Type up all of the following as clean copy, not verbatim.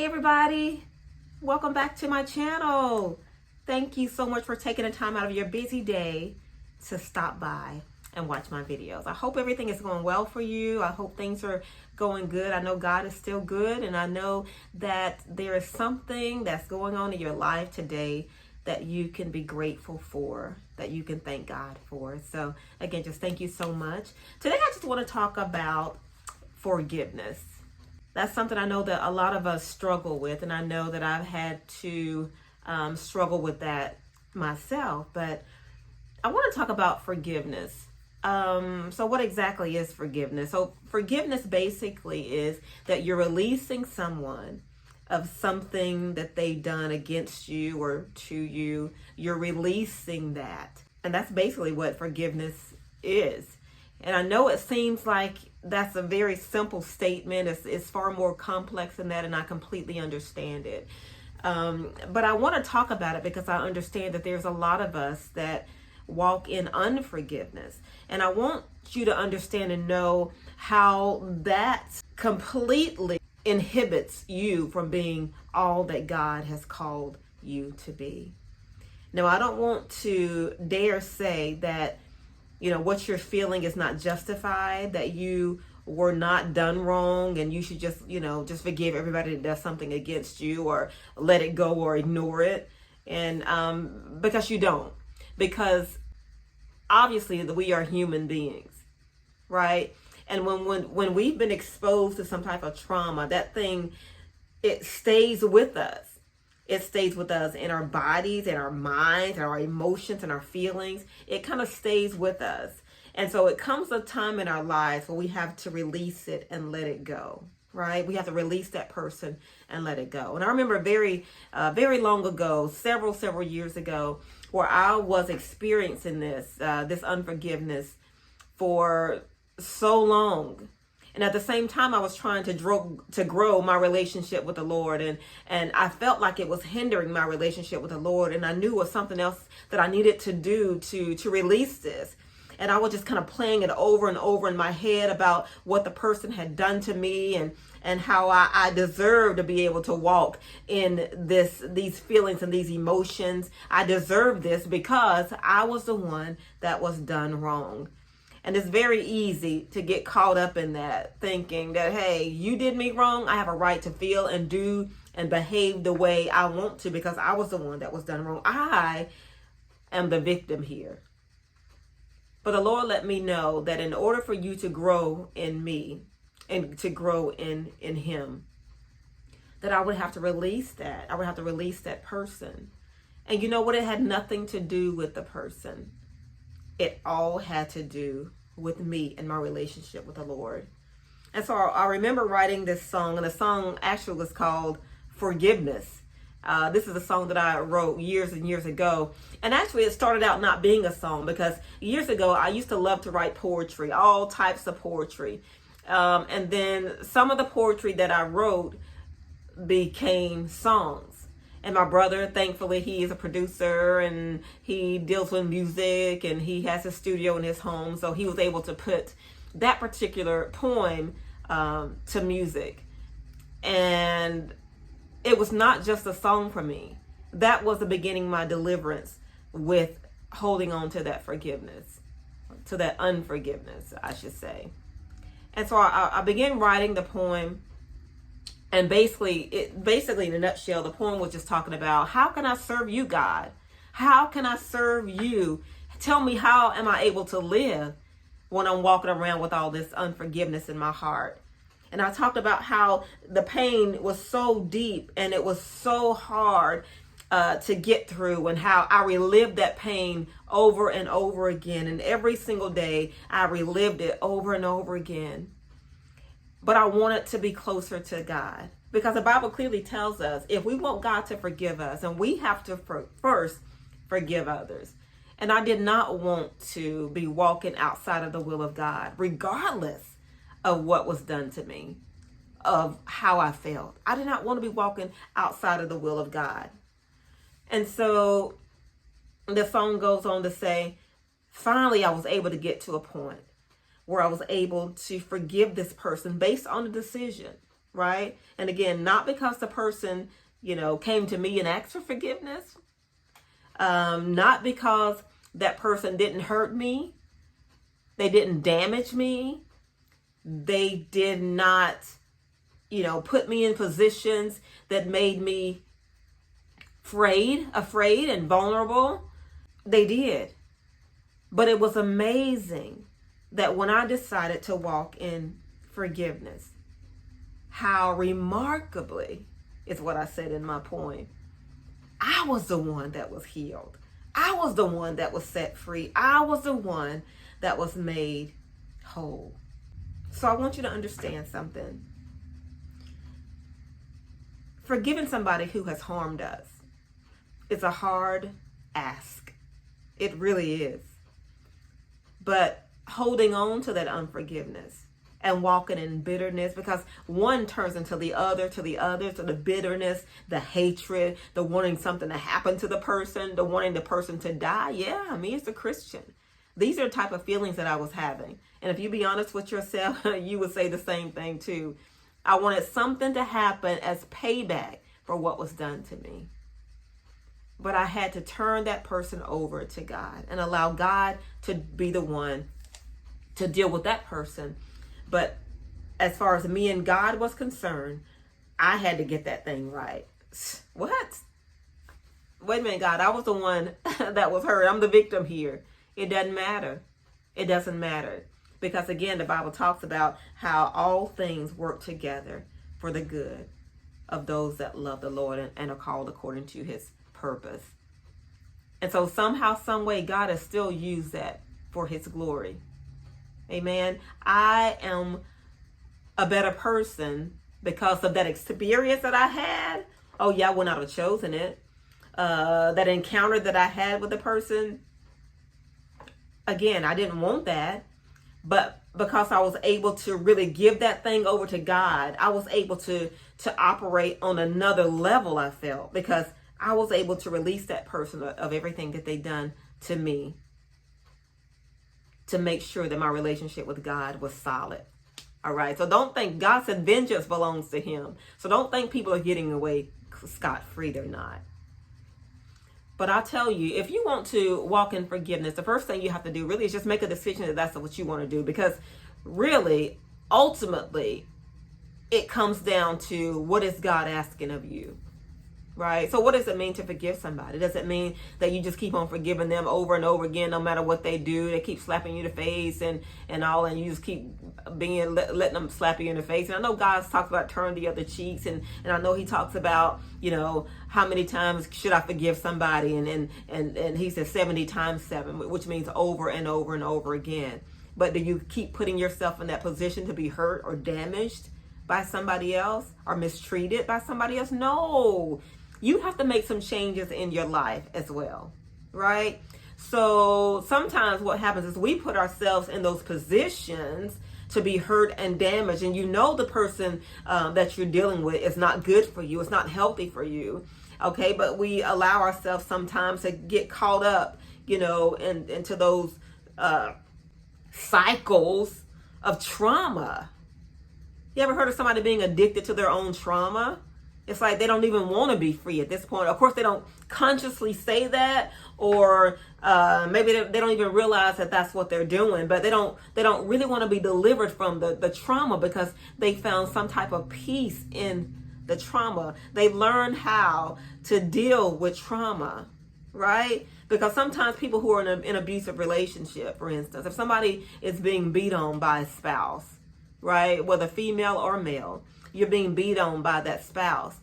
Hey everybody, welcome back to my channel. Thank you so much for taking the time out of your busy day to stop by and watch my videos. I hope everything is going well for you. I hope things are going good. I know God is still good, and I know that there is something that's going on in your life today that you can be grateful for, that you can thank God for. So again, just thank you so much. Today I just want to talk about forgiveness. That's something I know that a lot of us struggle with, and I know that I've had to struggle with that myself. But I want to talk about forgiveness. So what exactly is forgiveness? So forgiveness basically is that you're releasing someone of something that they've done against you or to you. You're releasing that. And that's basically what forgiveness is. And I know it seems like that's a very simple statement. It's far more complex than that, and I completely understand it. But I want to talk about it because I understand that there's a lot of us that walk in unforgiveness. And I want you to understand and know how that completely inhibits you from being all that God has called you to be. Now, I don't want to dare say that what you're feeling is not justified, that you were not done wrong and you should just forgive everybody that does something against you or let it go or ignore it. And because you don't, because obviously we are human beings, right? And when we've been exposed to some type of trauma, that thing, it stays with us. It stays with us in our bodies, in our minds, in our emotions, and our feelings. It kind of stays with us. And so it comes a time in our lives where we have to release it and let it go, right? We have to release that person and let it go. And I remember very long ago, several years ago, where I was experiencing this unforgiveness for so long. And at the same time, I was trying to grow my relationship with the Lord. And I felt like it was hindering my relationship with the Lord. And I knew it was something else that I needed to do to release this. And I was just kind of playing it over and over in my head about what the person had done to me and how I deserve to be able to walk in these feelings and these emotions. I deserve this because I was the one that was done wrong. And it's very easy to get caught up in that, thinking that, hey, you did me wrong. I have a right to feel and do and behave the way I want to because I was the one that was done wrong. I am the victim here. But the Lord let me know that in order for you to grow in me and to grow in Him, that I would have to release that. I would have to release that person. And you know what? It had nothing to do with the person. It all had to do with me and my relationship with the Lord. And so I remember writing this song, and the song actually was called Forgiveness. This is a song that I wrote years and years ago. And actually it started out not being a song because years ago I used to love to write poetry, all types of poetry. And then some of the poetry that I wrote became songs. And my brother, thankfully, he is a producer and he deals with music and he has a studio in his home. So he was able to put that particular poem to music. And it was not just a song for me. That was the beginning of my deliverance with holding on to that forgiveness, to that unforgiveness, I should say. And so I began writing the poem. And basically, in a nutshell, the poem was just talking about, how can I serve you, God? How can I serve you? Tell me, how am I able to live when I'm walking around with all this unforgiveness in my heart? And I talked about how the pain was so deep and it was so hard to get through, and how I relived that pain over and over again. And every single day, I relived it over and over again. But I wanted to be closer to God because the Bible clearly tells us if we want God to forgive us, and we have to first forgive others. And I did not want to be walking outside of the will of God, regardless of what was done to me, of how I felt. I did not want to be walking outside of the will of God. And so the song goes on to say, finally, I was able to get to a point where I was able to forgive this person based on a decision, right? And again, not because the person, came to me and asked for forgiveness, not because that person didn't hurt me, they didn't damage me, they did not, put me in positions that made me afraid and vulnerable. They did. But it was amazing that when I decided to walk in forgiveness, how remarkably, is what I said in my poem, I was the one that was healed. I was the one that was set free. I was the one that was made whole. So I want you to understand something. Forgiving somebody who has harmed us is a hard ask. It really is. But holding on to that unforgiveness and walking in bitterness, because one turns into the other, to the bitterness, the hatred, the wanting something to happen to the person, the wanting the person to die. Yeah, me as a Christian, these are the type of feelings that I was having. And if you be honest with yourself, you would say the same thing too. I wanted something to happen as payback for what was done to me. But I had to turn that person over to God and allow God to be the one to deal with that person. But as far as me and God was concerned, I had to get that thing right. What? Wait a minute, God, I was the one that was hurt. I'm the victim here. It doesn't matter. It doesn't matter. Because again, the Bible talks about how all things work together for the good of those that love the Lord and are called according to his purpose. And so somehow, some way, God has still used that for his glory. Amen. I am a better person because of that experience that I had. Oh yeah, I would not have chosen it. That encounter that I had with the person. Again, I didn't want that. But because I was able to really give that thing over to God, I was able to operate on another level, I felt, because I was able to release that person of everything that they done to me, to make sure that my relationship with God was solid. All right. So don't think, God said vengeance belongs to him. So don't think people are getting away scot-free. They're not. But I'll tell you, if you want to walk in forgiveness, the first thing you have to do really is just make a decision that that's what you want to do. Because really, ultimately, it comes down to, what is God asking of you? Right? So what does it mean to forgive somebody? Does it mean that you just keep on forgiving them over and over again, no matter what they do? They keep slapping you in the face and all, and you just keep letting them slap you in the face. And I know God talks about turn the other cheeks, and I know he talks about, how many times should I forgive somebody? And he says 70 times 7, which means over and over and over again. But do you keep putting yourself in that position to be hurt or damaged by somebody else or mistreated by somebody else? No. You have to make some changes in your life as well, right? So sometimes what happens is we put ourselves in those positions to be hurt and damaged, and the person that you're dealing with is not good for you. It's not healthy for you, okay? But we allow ourselves sometimes to get caught up, into those cycles of trauma. You ever heard of somebody being addicted to their own trauma? It's like they don't even want to be free at this point. Of course, they don't consciously say that, or maybe they don't even realize that that's what they're doing. But they don't really want to be delivered from the trauma, because they found some type of peace in the trauma. They learned how to deal with trauma, right? Because sometimes people who are in an abusive relationship, for instance, if somebody is being beat on by a spouse, right, whether female or male, you're being beat on by that spouse.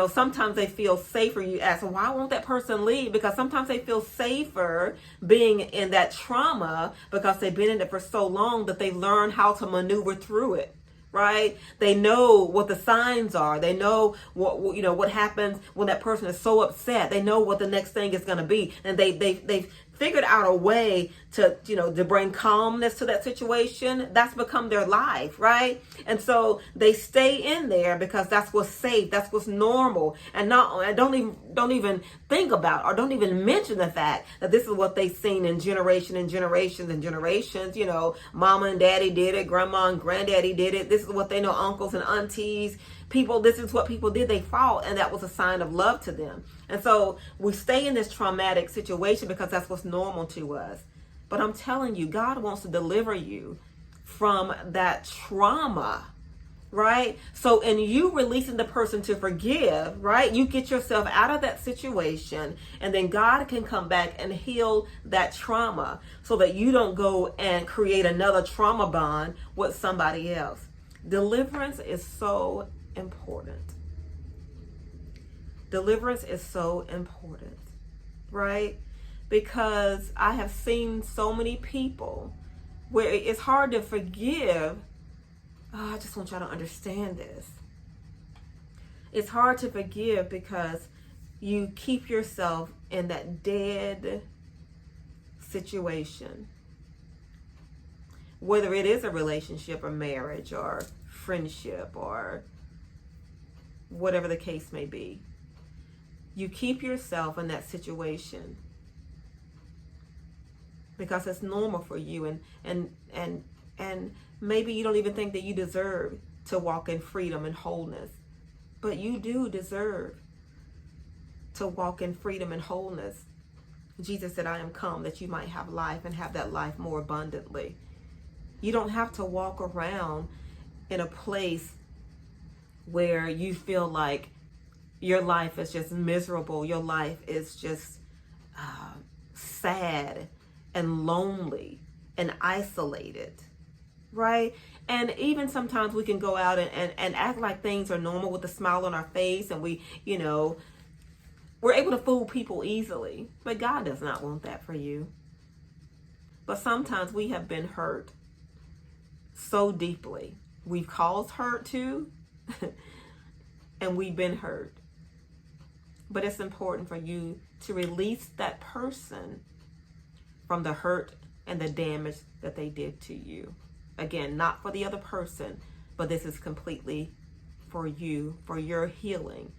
Sometimes they feel safer. You ask, why won't that person leave? Because sometimes they feel safer being in that trauma because they've been in it for so long that they learn how to maneuver through it, right? They know what the signs are. They know what happens when that person is so upset. They know what the next thing is going to be. And they figured out a way to, to bring calmness to that situation, that's become their life, right? And so they stay in there because that's what's safe, that's what's normal, and don't even think about or don't even mention the fact that this is what they've seen in generation and generations and generations. Mama and daddy did it, grandma and granddaddy did it. This is what they know, uncles and aunties. People, this is what people did. They fought, and that was a sign of love to them. And so we stay in this traumatic situation because that's what's normal to us. But I'm telling you, God wants to deliver you from that trauma, right? So in you releasing the person to forgive, right, you get yourself out of that situation, and then God can come back and heal that trauma so that you don't go and create another trauma bond with somebody else. Deliverance is so important. Deliverance is so important, right? Because I have seen so many people where it's hard to forgive. Oh, I just want y'all to understand this. It's hard to forgive because you keep yourself in that dead situation. Whether it is a relationship or marriage or friendship or whatever the case may be. You keep yourself in that situation because it's normal for you, and maybe you don't even think that you deserve to walk in freedom and wholeness, but you do deserve to walk in freedom and wholeness. Jesus said, I am come that you might have life and have that life more abundantly. You don't have to walk around in a place where you feel like your life is just miserable, your life is just sad and lonely and isolated, right? And even sometimes we can go out and act like things are normal with a smile on our face, and we're able to fool people easily. But God does not want that for you. But sometimes we have been hurt so deeply. We've caused hurt too, and we've been hurt. But it's important for you to release that person from the hurt and the damage that they did to you. Again, not for the other person, but this is completely for you, for your healing.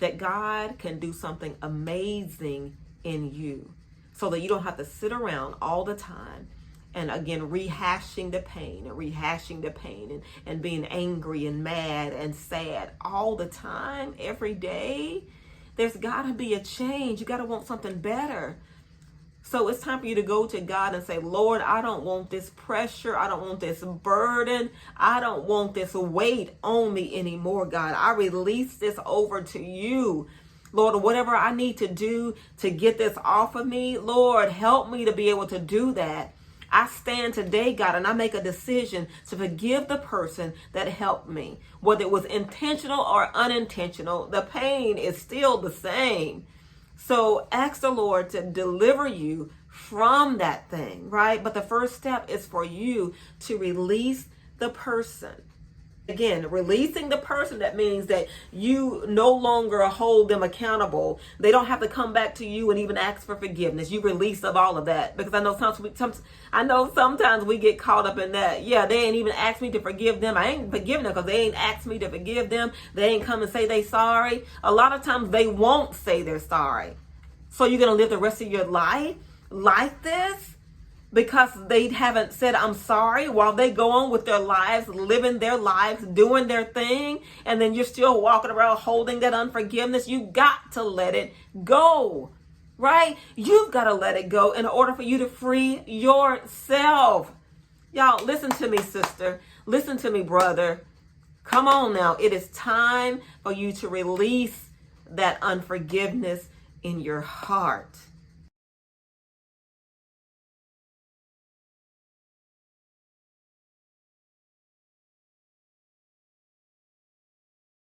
That God can do something amazing in you so that you don't have to sit around all the time and again rehashing the pain and being angry and mad and sad all the time, every day. There's got to be a change. You got to want something better. So it's time for you to go to God and say, Lord, I don't want this pressure. I don't want this burden. I don't want this weight on me anymore, God. I release this over to you. Lord, whatever I need to do to get this off of me, Lord, help me to be able to do that. I stand today, God, and I make a decision to forgive the person that helped me. Whether it was intentional or unintentional, the pain is still the same. So ask the Lord to deliver you from that thing, right? But the first step is for you to release the person. Again, releasing the person, that means that you no longer hold them accountable. They don't have to come back to you and even ask for forgiveness. You release of all of that, because I know sometimes we get caught up in that. Yeah, they ain't even asked me to forgive them. I ain't forgiving them because they ain't asked me to forgive them. They ain't come and say they sorry. A lot of times they won't say they're sorry. So you're going to live the rest of your life like this? Because they haven't said I'm sorry while they go on with their lives, living their lives, doing their thing, and then you're still walking around holding that unforgiveness. You got to let it go, right? You've got to let it go in order for you to free yourself. Y'all, listen to me, sister. Listen to me, brother. Come on now. It is time for you to release that unforgiveness in your heart.